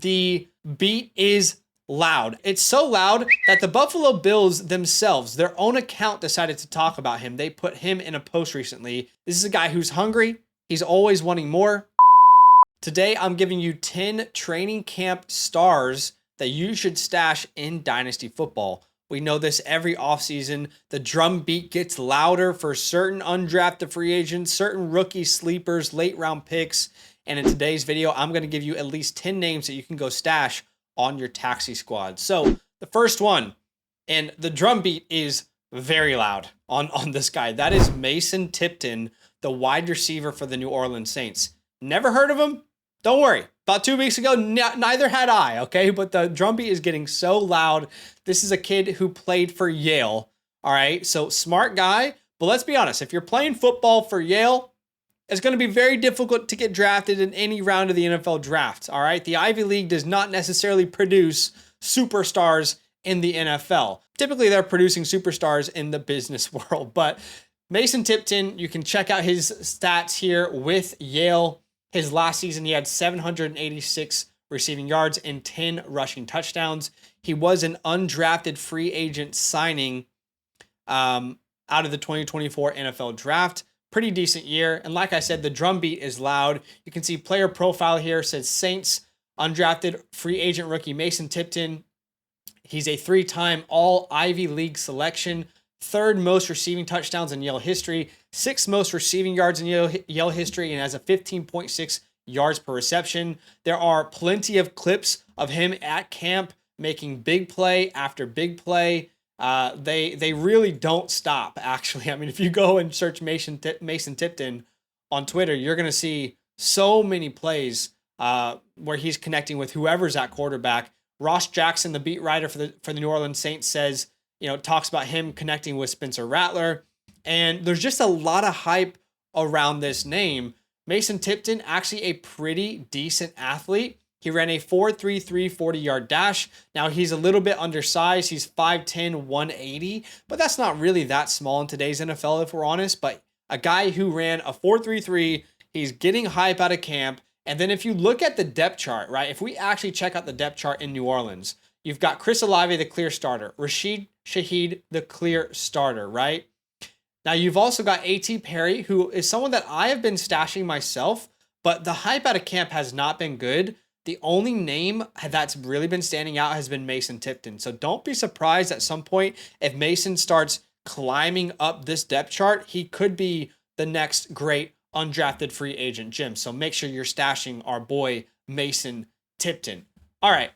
The beat is loud. It's so loud that the Buffalo Bills themselves, their own account, decided to talk about him. They put him in a post recently. This is a guy who's hungry. He's always wanting more. Today, I'm giving you 10 training camp stars that you should stash in Dynasty football. We know this every offseason. The drum beat gets louder for certain undrafted free agents, certain rookie sleepers, late round picks. And in today's video, I'm going to give you at least 10 names that you can go stash on your taxi squad. So the first one, and the drum beat is very loud on this guy. That is Mason Tipton, the wide receiver for the New Orleans Saints. Never heard of him? Don't worry. About 2 weeks ago, neither had I, okay? But the drum beat is getting so loud. This is a kid who played for Yale, all right? So smart guy, but let's be honest. If you're playing football for Yale, it's going to be very difficult to get drafted in any round of the NFL draft, all right? The Ivy League does not necessarily produce superstars in the NFL. Typically, they're producing superstars in the business world, but Mason Tipton, you can check out his stats here with Yale. His last season, he had 786 receiving yards and 10 rushing touchdowns. He was an undrafted free agent signing out of the 2024 NFL draft. Pretty decent year. And like I said, the drum beat is loud. You can see player profile here says Saints undrafted free agent rookie Mason Tipton. He's a 3-time all Ivy League selection, 3rd most receiving touchdowns in Yale history, 6th most receiving yards in Yale history, and has a 15.6 yards per reception. There are plenty of clips of him at camp making big play after big play. They really don't stop, actually. I mean, if you go and search Mason Tipton on Twitter, you're going to see so many plays where he's connecting with whoever's at quarterback. Ross Jackson, the beat writer for the New Orleans Saints, says, talks about him connecting with Spencer Rattler. And there's just a lot of hype around this name. Mason Tipton, actually a pretty decent athlete. He ran a 4.33 40-yard dash. Now, he's a little bit undersized. He's 5'10", 180, but that's not really that small in today's NFL, if we're honest. But a guy who ran a 4.33, he's getting hype out of camp. And then if you look at the depth chart, right, if we actually check out the depth chart in New Orleans, you've got Chris Olave, the clear starter. Rashid Shaheed, the clear starter, right? Now, you've also got A.T. Perry, who is someone that I have been stashing myself, but the hype out of camp has not been good. The only name that's really been standing out has been Mason Tipton. So don't be surprised at some point if Mason starts climbing up this depth chart. He could be the next great undrafted free agent, Jim. So make sure you're stashing our boy Mason Tipton. All right.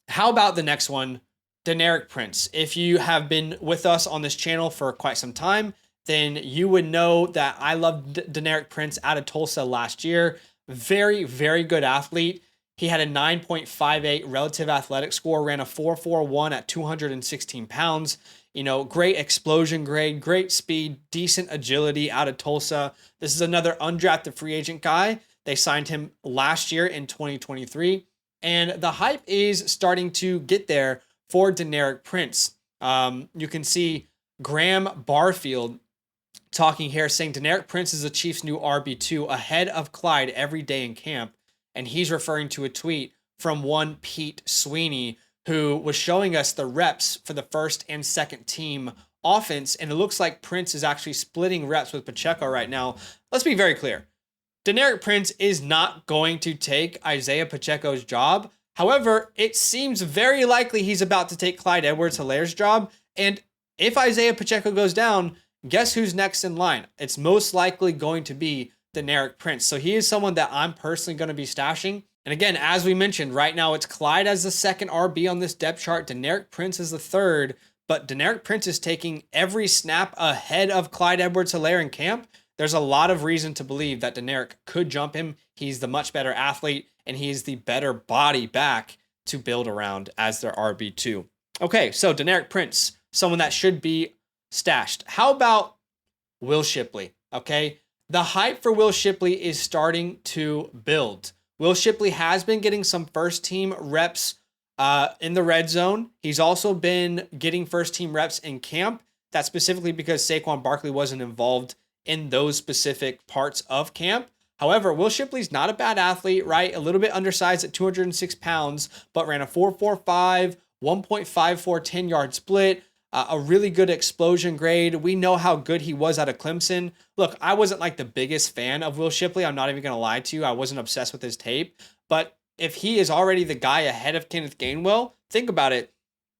How about the next one? Deneric Prince. If you have been with us on this channel for quite some time, then you would know that I loved Deneric Prince out of Tulsa last year. Very, very good athlete. He had a 9.58 relative athletic score, ran a 4.41 at 216 pounds. Great explosion grade, great speed, decent agility out of Tulsa. This is another undrafted free agent guy. They signed him last year in 2023. And the hype is starting to get there for Deneric Prince. You can see Graham Barfield talking here saying Deneric Prince is the Chiefs' new RB2 ahead of Clyde every day in camp. And he's referring to a tweet from one Pete Sweeney, who was showing us the reps for the first and second team offense. And it looks like Prince is actually splitting reps with Pacheco right now. Let's be very clear. Deneric Prince is not going to take Isaiah Pacheco's job. However, it seems very likely he's about to take Clyde Edwards-Hilaire's job. And if Isaiah Pacheco goes down, guess who's next in line? It's most likely going to be Deneric Prince. So he is someone that I'm personally going to be stashing. And again, as we mentioned, right now it's Clyde as the second RB on this depth chart. Deneric Prince is the third. But Deneric Prince is taking every snap ahead of Clyde Edwards-Hilaire in camp. There's a lot of reason to believe that Deneric could jump him. He's the much better athlete, and he's the better body back to build around as their RB2. Okay, so Deneric Prince, someone that should be stashed. How about Will Shipley? Okay, the hype for Will Shipley is starting to build. Will Shipley has been getting some first-team reps in the red zone. He's also been getting first-team reps in camp. That's specifically because Saquon Barkley wasn't involved in those specific parts of camp. However, Will Shipley's not a bad athlete, right? A little bit undersized at 206 pounds, but ran a 4.45, 1.54 10-yard split, a really good explosion grade. We know how good he was out of Clemson. Look, I wasn't like the biggest fan of Will Shipley. I'm not even going to lie to you. I wasn't obsessed with his tape. But if he is already the guy ahead of Kenneth Gainwell, think about it.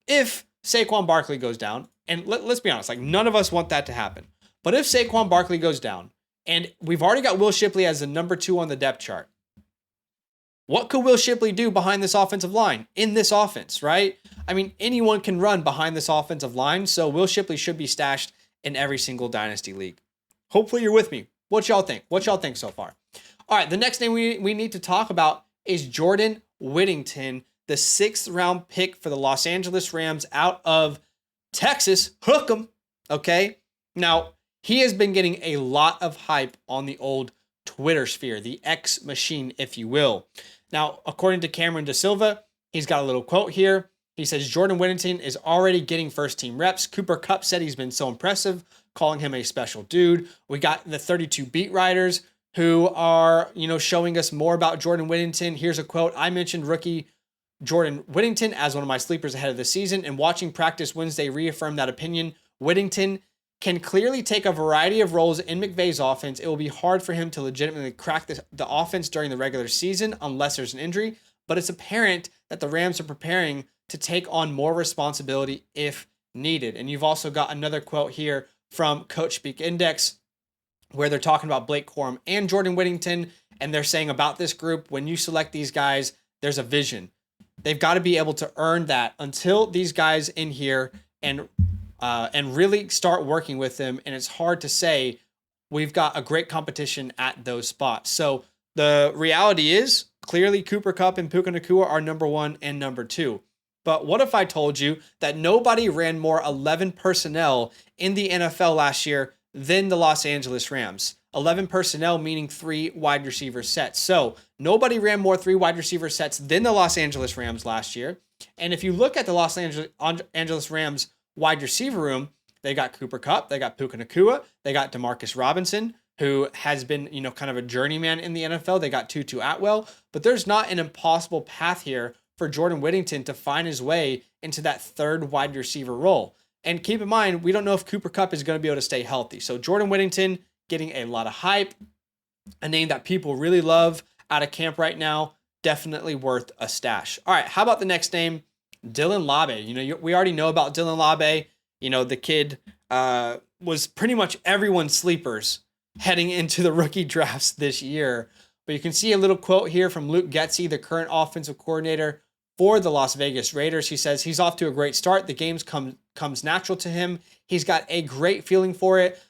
If Saquon Barkley goes down, and let's be honest, like none of us want that to happen. But if Saquon Barkley goes down, and we've already got Will Shipley as the number 2 on the depth chart, what could Will Shipley do behind this offensive line in this offense, right? I mean, anyone can run behind this offensive line, so Will Shipley should be stashed in every single Dynasty league. Hopefully you're with me. What y'all think? What y'all think so far? All right, the next name we need to talk about is Jordan Whittington, the 6th round pick for the Los Angeles Rams out of Texas. Hook 'em, okay? Now, he has been getting a lot of hype on the old Twitter sphere, the X machine, if you will. Now, according to Cameron Da Silva, he's got a little quote here. He says, Jordan Whittington is already getting first team reps. Cooper Kupp said he's been so impressive, calling him a special dude. We got the 32 beat writers who are, showing us more about Jordan Whittington. Here's a quote. I mentioned rookie Jordan Whittington as one of my sleepers ahead of the season, and watching practice Wednesday reaffirmed that opinion. Whittington can clearly take a variety of roles in McVay's offense. It will be hard for him to legitimately crack the offense during the regular season unless there's an injury, but it's apparent that the Rams are preparing to take on more responsibility if needed. And you've also got another quote here from Coach Speak Index where they're talking about Blake Corum and Jordan Whittington, and they're saying about this group, when you select these guys, there's a vision. They've got to be able to earn that until these guys in here and really start working with them. And it's hard to say we've got a great competition at those spots. So the reality is clearly Cooper Kupp and Puka Nacua are number 1 and number 2. But what if I told you that nobody ran more 11 personnel in the NFL last year than the Los Angeles Rams? 11 personnel meaning 3 wide receiver sets. So nobody ran more 3 wide receiver sets than the Los Angeles Rams last year. And if you look at the Los Angeles Rams wide receiver room, they got Cooper Kupp, they got Puka Nacua, they got Demarcus Robinson, who has been, kind of a journeyman in the NFL. They got Tutu Atwell, but there's not an impossible path here for Jordan Whittington to find his way into that 3rd wide receiver role. And keep in mind, we don't know if Cooper Kupp is going to be able to stay healthy. So Jordan Whittington getting a lot of hype, a name that people really love out of camp right now, definitely worth a stash. All right, how about the next name? Dylan Labe. We already know about Dylan Labe. The kid was pretty much everyone's sleepers heading into the rookie drafts this year. But you can see a little quote here from Luke Getsy, the current offensive coordinator for the Las Vegas Raiders. He says he's off to a great start. The games comes natural to him. He's got a great feeling for it.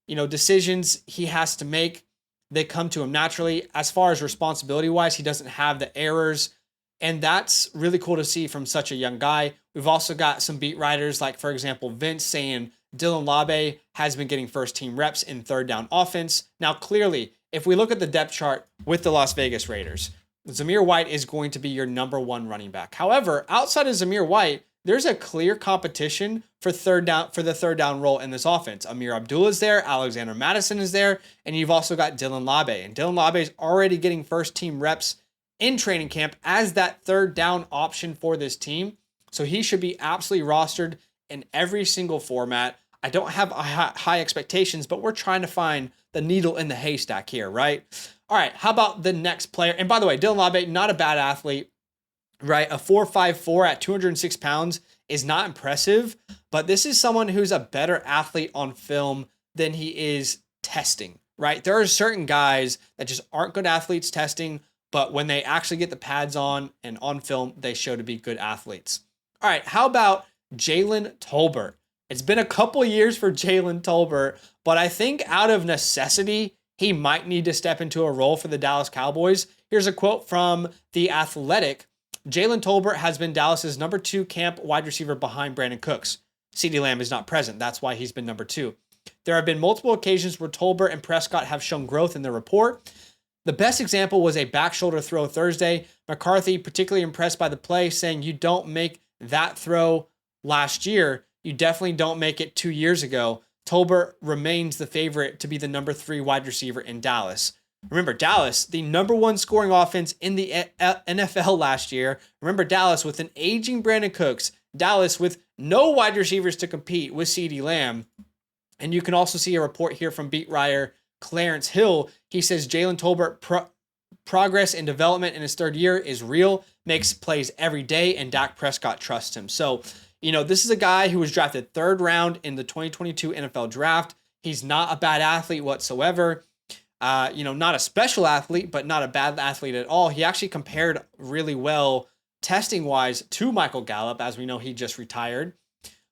Decisions he has to make, they come to him naturally. As far as responsibility-wise, he doesn't have the errors. And that's really cool to see from such a young guy. We've also got some beat writers like, for example, Vince saying Dylan Labe has been getting first-team reps in 3rd down offense. Now, clearly, if we look at the depth chart with the Las Vegas Raiders, Zamir White is going to be your number 1 running back. However, outside of Zamir White, there's a clear competition for the 3rd down role in this offense. Amir Abdullah is there, Alexander Madison is there, and you've also got Dylan Labe. And Dylan Labe is already getting first-team reps in training camp as that 3rd down option for this team. So he should be absolutely rostered in every single format. I don't have high expectations, but we're trying to find the needle in the haystack here, right? All right, how about the next player? And by the way, Dylan Labe, not a bad athlete, right? A 4.54 at 206 pounds is not impressive, but this is someone who's a better athlete on film than he is testing, right? There are certain guys that just aren't good athletes testing, but when they actually get the pads on and on film, they show to be good athletes. All right, how about Jalen Tolbert? It's been a couple years for Jalen Tolbert, but I think out of necessity, he might need to step into a role for the Dallas Cowboys. Here's a quote from The Athletic. Jalen Tolbert has been Dallas's number 2 camp wide receiver behind Brandon Cooks. CeeDee Lamb is not present. That's why he's been number 2. There have been multiple occasions where Tolbert and Prescott have shown growth in their rapport. The best example was a back shoulder throw Thursday. McCarthy particularly impressed by the play, saying you don't make that throw last year. You definitely don't make it 2 years ago. Tolbert remains the favorite to be the number 3 wide receiver in Dallas. Remember, Dallas, the number one scoring offense in the NFL last year. Remember, Dallas with an aging Brandon Cooks. Dallas with no wide receivers to compete with CeeDee Lamb. And you can also see a report here from beat writer Clarence Hill. He says Jalen Tolbert progress and development in his third year is real, makes plays every day, and Dak Prescott trusts him. So, this is a guy who was drafted third round in the 2022 NFL draft. He's not a bad athlete whatsoever. Not a special athlete, but not a bad athlete at all. He actually compared really well testing-wise to Michael Gallup, as we know he just retired.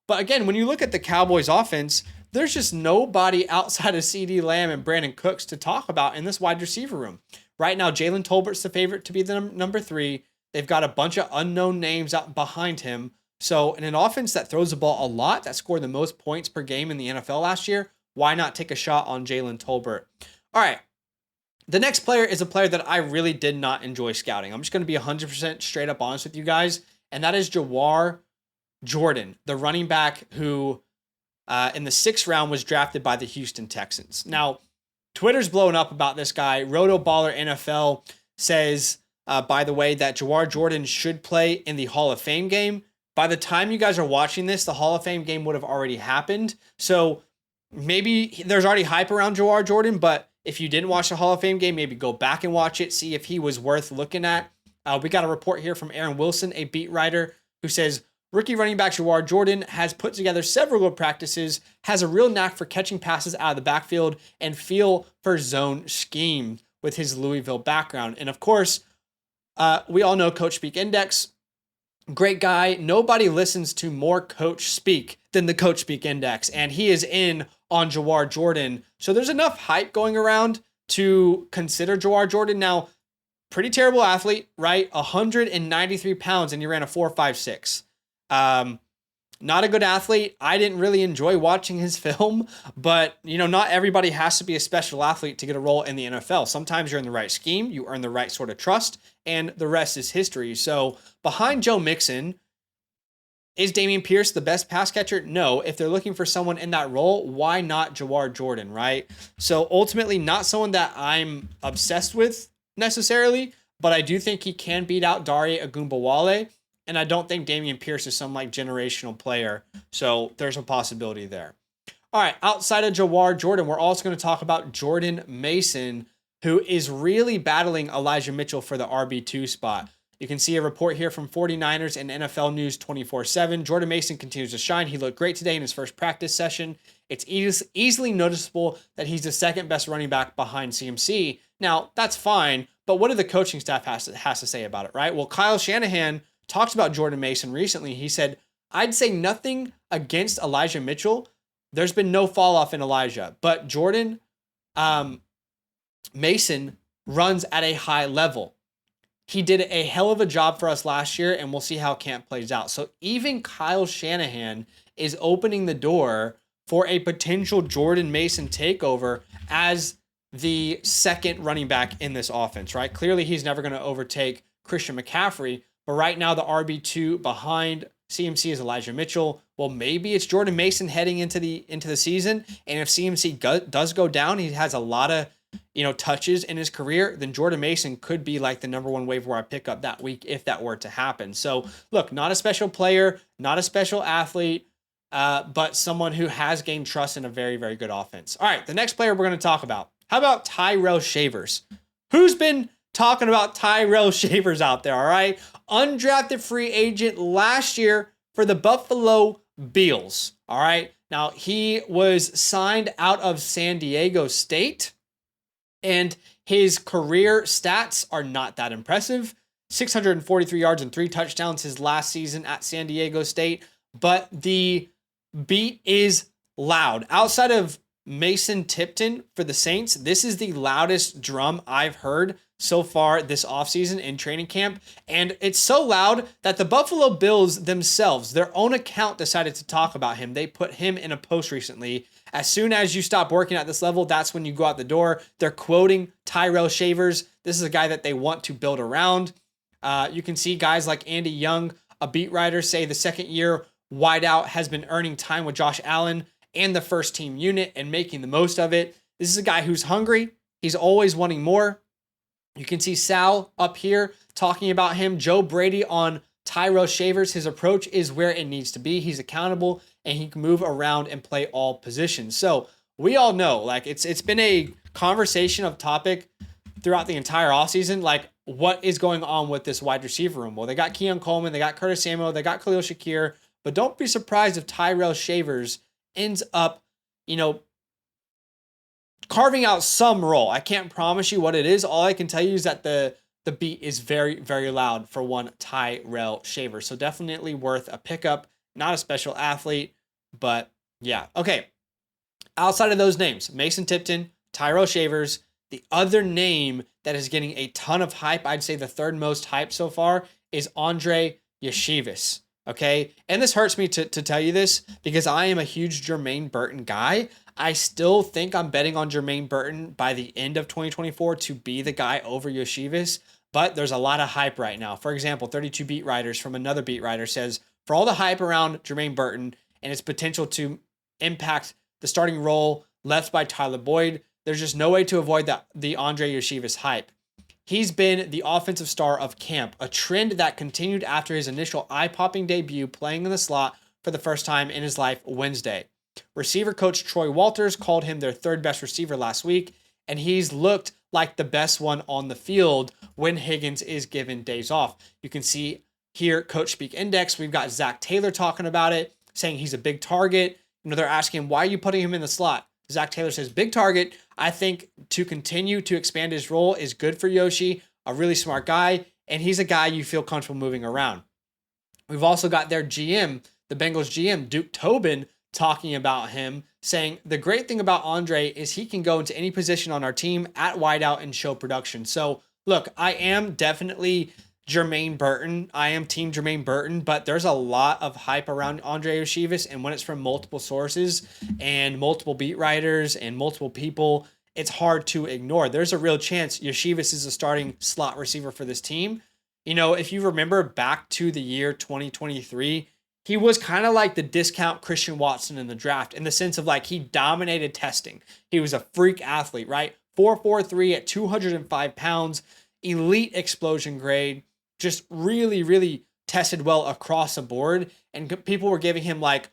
But again, when you look at the Cowboys offense, there's just nobody outside of CeeDee Lamb and Brandon Cooks to talk about in this wide receiver room. Right now, Jalen Tolbert's the favorite to be the number 3. They've got a bunch of unknown names out behind him. So in an offense that throws the ball a lot, that scored the most points per game in the NFL last year, why not take a shot on Jalen Tolbert? All right. The next player is a player that I really did not enjoy scouting. I'm just going to be 100% straight up honest with you guys. And that is Jawhar Jordan, the running back who in the 6th round was drafted by the Houston Texans. Now, Twitter's blowing up about this guy. Rotoballer NFL says, by the way, that Jawhar Jordan should play in the Hall of Fame game. By the time you guys are watching this, the Hall of Fame game would have already happened. So maybe there's already hype around Jawhar Jordan, but if you didn't watch the Hall of Fame game, maybe go back and watch it, see if he was worth looking at. We got a report here from Aaron Wilson, a beat writer, who says, rookie running back Jawhar Jordan has put together several good practices, has a real knack for catching passes out of the backfield, and feel for zone scheme with his Louisville background. And of course, we all know Coach Speak Index. Great guy. Nobody listens to more Coach Speak than the Coach Speak Index, and he is in on Jawhar Jordan. So there's enough hype going around to consider Jawhar Jordan. Now, pretty terrible athlete, right? 193 pounds, and he ran a 4.56. Not a good athlete. I didn't really enjoy watching his film, but not everybody has to be a special athlete to get a role in the NFL. Sometimes you're in the right scheme, you earn the right sort of trust, and the rest is history. So behind Joe Mixon, is Dameon Pierce the best pass catcher? No. If they're looking for someone in that role, why not Jawhar Jordan, right? So ultimately, not someone that I'm obsessed with necessarily, but I do think he can beat out Dare Ogunbowale. And I don't think Dameon Pierce is some generational player. So there's a possibility there. All right. Outside of Jawhar Jordan, we're also going to talk about Jordan Mason, who is really battling Elijah Mitchell for the RB2 spot. You can see a report here from 49ers and NFL News 24/7. Jordan Mason continues to shine. He looked great today in his first practice session. It's easily noticeable that he's the second best running back behind CMC. Now, that's fine, but what do the coaching staff has to say about it, right? Well, Kyle Shanahan talked about Jordan Mason recently. He said, I'd say nothing against Elijah Mitchell. There's been no fall off in Elijah, but Jordan Mason runs at a high level. He did a hell of a job for us last year, and we'll see how camp plays out. So even Kyle Shanahan is opening the door for a potential Jordan Mason takeover as the second running back in this offense, right? Clearly, he's never going to overtake Christian McCaffrey, but right now the RB2 behind CMC is Elijah Mitchell. Well, maybe it's Jordan Mason heading into the season, and if CMC does go down, he has a lot of touches in his career, then Jordan Mason could be like the number 1 waiver wire pickup that week if that were to happen. So look, not a special player, not a special athlete, but someone who has gained trust in a very, very good offense. All right, the next player we're going to talk about. How about Tyrell Shavers? Who's been talking about Tyrell Shavers out there, all right? Undrafted free agent last year for the Buffalo Bills, all right? Now, he was signed out of San Diego State, and his career stats are not that impressive. 643 yards and 3 touchdowns his last season at San Diego State, but the beat is loud. Outside of Mason Tipton for the Saints, this is the loudest drum I've heard so far this offseason in training camp. And it's so loud that the Buffalo Bills themselves, their own account, decided to talk about him. They put him in a post recently. As soon as you stop working at this level, that's when you go out the door. They're quoting Tyrell Shavers. This is a guy that they want to build around. You can see guys like Andy Young, a beat writer, say the second year wideout has been earning time with Josh Allen and the first team unit and making the most of it. This is a guy who's hungry. He's always wanting more. You can see Sal up here talking about him. Joe Brady on Tyrell Shavers. His approach is where it needs to be. He's accountable and he can move around and play all positions. So we all know, like, it's been a conversation of topic throughout the entire offseason, like, what is going on with this wide receiver room? Well, they got Keon Coleman, they got Curtis Samuel, they got Khalil Shakir, but don't be surprised if Tyrell Shavers ends up, carving out some role. I can't promise you what it is. All I can tell you is that the beat is very, very loud for one Tyrell Shavers. So definitely worth a pickup. Not a special athlete, but yeah. Okay. Outside of those names, Mason Tipton, Tyrell Shavers, the other name that is getting a ton of hype, I'd say the third most hype so far, is Andre Yeshivas. Okay. And this hurts me to tell you this because I am a huge Jermaine Burton guy. I still think I'm betting on Jermaine Burton by the end of 2024 to be the guy over Yeshivas, but there's a lot of hype right now. For example, 32 beat writers from another beat writer says, for all the hype around Jermaine Burton and its potential to impact the starting role left by Tyler Boyd, there's just no way to avoid the Andre Yeshivas hype. He's been the offensive star of camp, a trend that continued after his initial eye-popping debut playing in the slot for the first time in his life Wednesday. Receiver coach Troy Walters called him their third best receiver last week, and he's looked like the best one on the field when Higgins is given days off. You can see here, Coach Speak Index, we've got Zach Taylor talking about it, saying he's a big target. They're asking him, why are you putting him in the slot? Zach Taylor says, big target. I think to continue to expand his role is good for Yoshi, a really smart guy, and he's a guy you feel comfortable moving around. We've also got their GM, the Bengals GM, Duke Tobin, talking about him, saying the great thing about Andre is he can go into any position on our team at wideout and show production. So look, I am definitely Jermaine Burton. I am team Jermaine Burton, but there's a lot of hype around Andre Yeshivas, and when it's from multiple sources and multiple beat writers and multiple people, it's hard to ignore. There's a real chance Yeshivas is a starting slot receiver for this team. If you remember back to the year 2023, he was kind of like the discount Christian Watson in the draft in the sense of like he dominated testing. He was a freak athlete, right? 4'4" at 205 pounds, elite explosion grade, just really, really tested well across the board. And people were giving him like,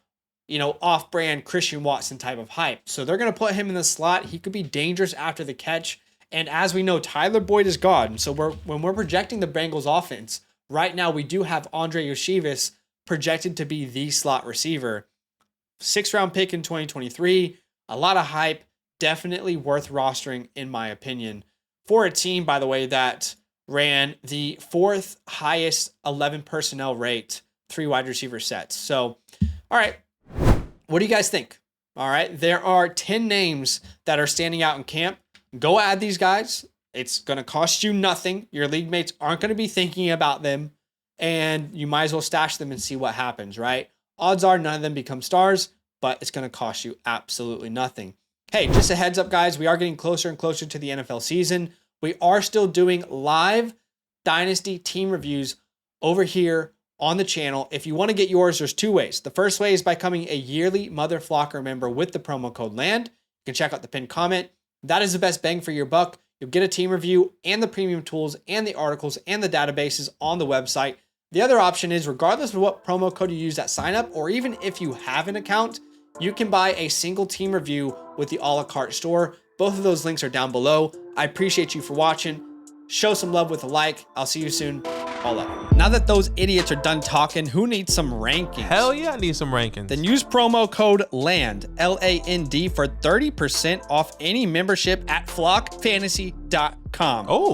off-brand Christian Watson type of hype. So they're going to put him in the slot. He could be dangerous after the catch. And as we know, Tyler Boyd is gone. So when we're projecting the Bengals offense, right now we do have Andre Yeshivas projected to be the slot receiver. 6th round pick in 2023. A lot of hype. Definitely worth rostering, in my opinion, for a team, by the way, that ran the 4th highest 11 personnel rate, 3 wide receiver sets. So, all right. What do you guys think? All right. There are 10 names that are standing out in camp. Go add these guys. It's going to cost you nothing. Your league mates aren't going to be thinking about them, and you might as well stash them and see what happens, right? Odds are none of them become stars, but it's going to cost you absolutely nothing. Hey, just a heads up, guys. We are getting closer and closer to the NFL season. We are still doing live Dynasty team reviews over here on the channel. If you want to get yours, there's 2 ways. The first way is by becoming a yearly Mother Flocker member with the promo code LAND. You can check out the pinned comment. That is the best bang for your buck. You'll get a team review and the premium tools and the articles and the databases on the website. The other option is, regardless of what promo code you use at sign up, or even if you have an account, you can buy a single team review with the a la carte store. Both of those links are down below. I appreciate you for watching. Show some love with a like. I'll see you soon. All up. Now that those idiots are done talking, who needs some rankings? Hell yeah, I need some rankings. Then use promo code LAND, LAND, for 30% off any membership at flockfantasy.com. Oh.